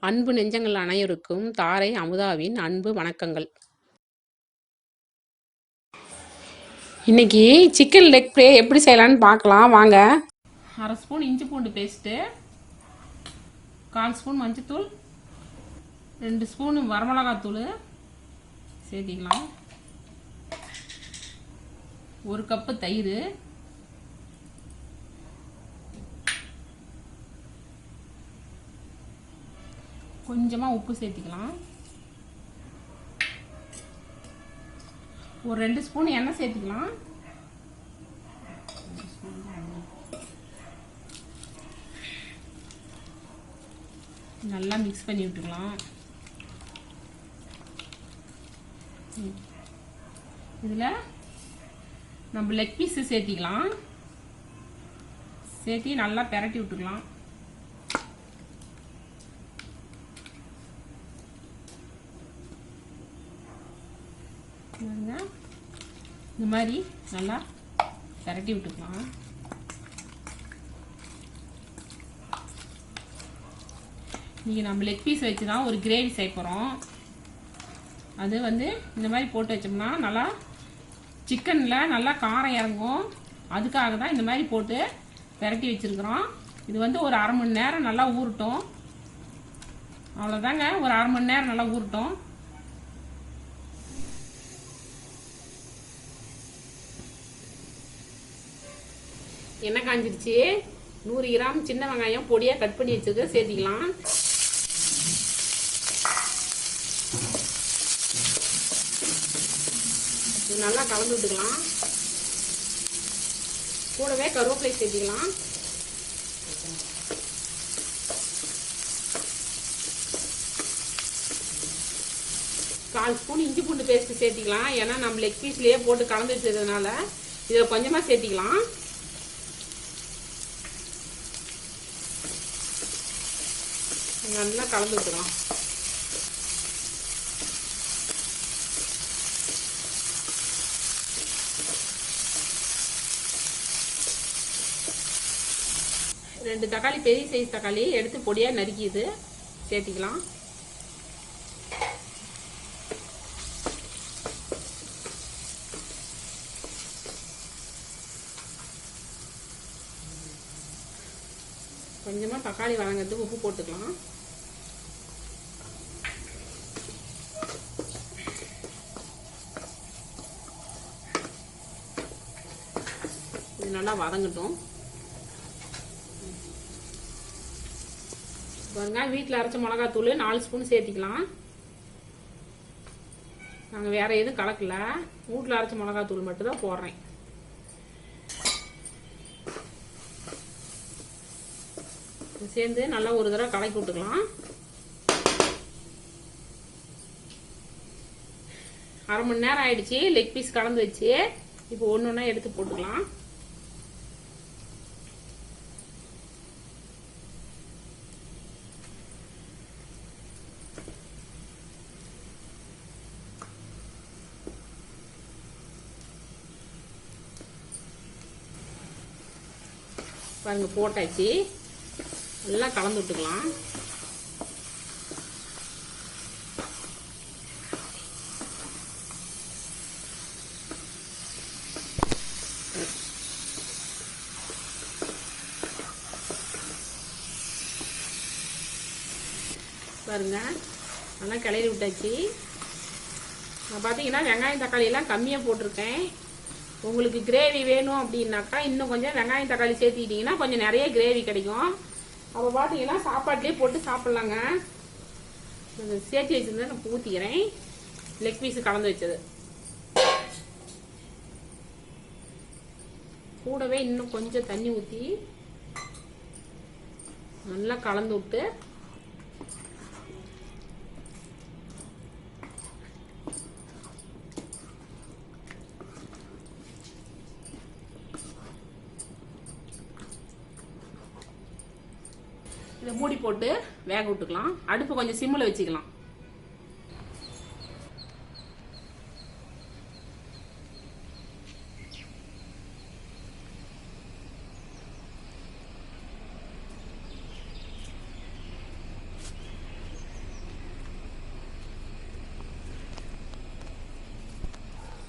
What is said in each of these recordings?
அன்பு நெஞ்சங்கள் அனைவருக்கும் தாரை அமுதாவின் அன்பு வணக்கங்கள். இன்னைக்கு சிக்கன் லெக் ஃப்ரை எப்படி செய்யலான்னு பார்க்கலாம் வாங்க. 1/2 ஸ்பூன் இஞ்சி பூண்டு பேஸ்ட்டு, 1/4 ஸ்பூன் மஞ்சத்தூள், 2 ஸ்பூன் வரமிளகாத்தூள் சேர்த்திக்கலாம். 1 கப்பு தயிர், கொஞ்சமாக உப்பு சேர்த்திக்கலாம். ஒரு 2 ஸ்பூன் எண்ணெய் சேர்த்துக்கலாம். நல்லா மிக்ஸ் பண்ணி விட்டுக்கலாம். இதில் நம்ம லெக் பீஸு சேர்த்திக்கலாம். சேர்த்தி நல்லா பெரட்டி விட்டுக்கலாம். இந்த மாதிரி நல்லா பெரட்டி விட்டுக்கலாம். இன்றைக்கி நம்ம லெக் பீஸ் வச்சு தான் ஒரு கிரேவி செய்ய போகிறோம். அது இந்த மாதிரி போட்டு வச்சோம்னா நல்லா சிக்கனில் நல்லா காரம் இறங்கும். அதுக்காக தான் இந்த மாதிரி போட்டு பெரட்டி வச்சுருக்குறோம். இது ஒரு 1/2 மணி நேரம் நல்லா ஊறட்டும். அவ்வளோதாங்க, ஒரு 1/2 மணி நேரம் நல்லா ஊறட்டும். எண்ணெய் காஞ்சிருச்சு. 100 கிராம் சின்ன வெங்காயம் பொடியாக கட் பண்ணி வச்சுருக்க சேர்த்திக்கலாம். நல்லா கலந்து விட்டுக்கலாம். கூடவே கருவேப்பிலை சேர்த்திக்கலாம். கால் ஸ்பூன் இஞ்சி பூண்டு பேஸ்ட் சேர்த்திக்கலாம். ஏன்னா நம்ம லெக் பீஸ்லேயே போட்டு கலந்து வச்சதுனால இதை கொஞ்சமாக சேர்த்திக்கலாம். நல்லா கலந்து விட்டுக்கலாம். ரெண்டு தக்காளி, பெரிய சைஸ் தக்காளி எடுத்து பொடியாக நறுக்கிது சேர்த்திக்கலாம். கொஞ்சமாக தக்காளி வதங்கிறதுக்கு உப்பு போட்டுக்கலாம். இது நல்லா வதங்கட்டும். பாருங்க, வீட்டில் அரைச்ச மிளகாத்தூள் 4 ஸ்பூன் சேர்த்திக்கலாம். நாங்கள் வேற எதுவும் கலக்கல, வீட்டில் அரைச்ச மிளகாத்தூள் மட்டும் தான் போடுறேன். சேர்ந்து நல்லா ஒரு தடவை கலக்கி விட்டுக்கலாம். 1/2 மணி நேரம் ஆயிடுச்சு லெக் பீஸ் கலந்து வச்சு. இப்போ ஒன்று ஒன்றா எடுத்து போட்டுக்கலாம். பாருங்க, போட்டாச்சு. நல்லா கலந்து விட்டுக்கலாம். பாருங்க, நல்லா கிளறி விட்டாச்சு. நான் பார்த்தீங்கன்னா வெங்காயம் தக்காளி எல்லாம் கம்மியாக போட்டிருக்கேன். உங்களுக்கு கிரேவி வேணும் அப்படின்னாக்கா இன்னும் கொஞ்சம் வெங்காயம் தக்காளி சேர்த்துக்கிட்டிங்கன்னா கொஞ்சம் நிறைய கிரேவி கிடைக்கும். அப்போ பார்த்தீங்கன்னா சாப்பாட்லேயே போட்டு சாப்பிட்லாங்க. சேர்த்து வச்சுருந்தேன், நான் ஊற்றிக்கிறேன். லெக் பீஸு கலந்து வச்சது கூடவே இன்னும் கொஞ்சம் தண்ணி ஊற்றி நல்லா கலந்து விட்டு இதை மூடி போட்டு வேக விட்டுக்கலாம். அடுப்பு கொஞ்சம் சிம்மில் வச்சுக்கலாம்.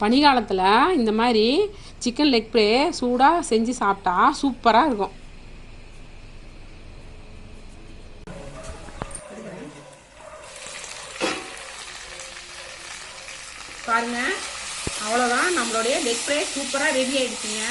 பனிகாலத்தில் இந்த மாதிரி சிக்கன் லெக் ஃப்ரை சூடாக செஞ்சு சாப்பிட்டா சூப்பராக இருக்கும். பாருங்கள், அவ்வளோதான், நம்மளுடைய லெக் ஃப்ரை சூப்பராக ரெடி ஆகிடுச்சுங்க.